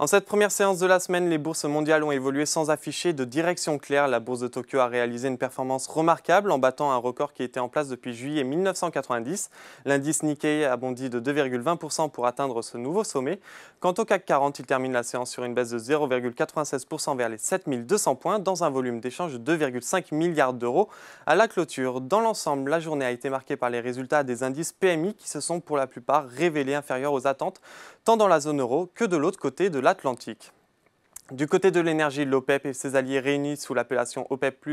En cette première séance de la semaine, les bourses mondiales ont évolué sans afficher de direction claire. La bourse de Tokyo a réalisé une performance remarquable en battant un record qui était en place depuis juillet 1990. L'indice Nikkei a bondi de 2,20% pour atteindre ce nouveau sommet. Quant au CAC 40, il termine la séance sur une baisse de 0,96% vers les 7200 points dans un volume d'échange de 2,5 milliards d'euros à la clôture. Dans l'ensemble, la journée a été marquée par les résultats des indices PMI qui se sont pour la plupart révélés inférieurs aux attentes, tant dans la zone euro que de l'autre côté de l'Atlantique. Du côté de l'énergie, l'OPEP et ses alliés réunis sous l'appellation OPEP+,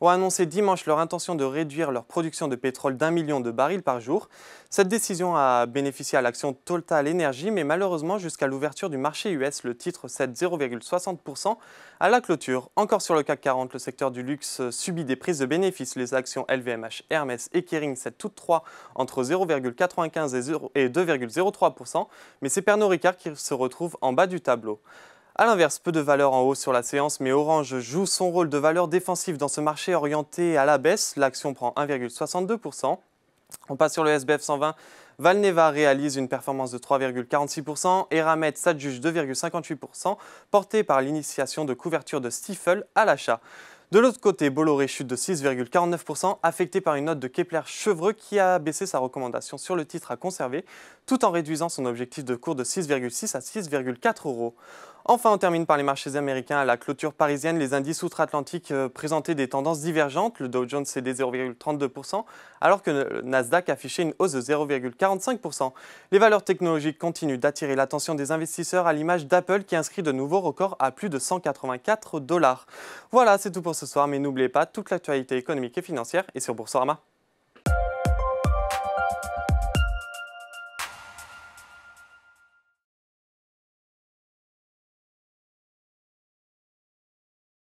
ont annoncé dimanche leur intention de réduire leur production de pétrole d'1 million de barils par jour. Cette décision a bénéficié à l'action Total Energy, mais malheureusement, jusqu'à l'ouverture du marché US, le titre cède 0,60% à la clôture. Encore sur le CAC 40, le secteur du luxe subit des prises de bénéfices. Les actions LVMH, Hermès et Kering cèdent toutes trois entre 0,95 et 2,03%, mais c'est Pernod Ricard qui se retrouve en bas du tableau. A l'inverse, peu de valeurs en hausse sur la séance, mais Orange joue son rôle de valeur défensive dans ce marché orienté à la baisse. L'action prend 1,62%. On passe sur le SBF 120. Valneva réalise une performance de 3,46%. Eramet s'adjuge 2,58%, porté par l'initiation de couverture de Stifel à l'achat. De l'autre côté, Bolloré chute de 6,49%, affecté par une note de Kepler-Chevreux qui a baissé sa recommandation sur le titre à conserver, tout en réduisant son objectif de cours de 6,6 à 6,4 euros. Enfin, on termine par les marchés américains. À la clôture parisienne, les indices outre-Atlantique présentaient des tendances divergentes. Le Dow Jones cédait 0,32%, alors que le Nasdaq affichait une hausse de 0,45%. Les valeurs technologiques continuent d'attirer l'attention des investisseurs à l'image d'Apple qui inscrit de nouveaux records à plus de 184 $. Voilà, c'est tout pour ce soir, mais n'oubliez pas, toute l'actualité économique et financière est sur Boursorama.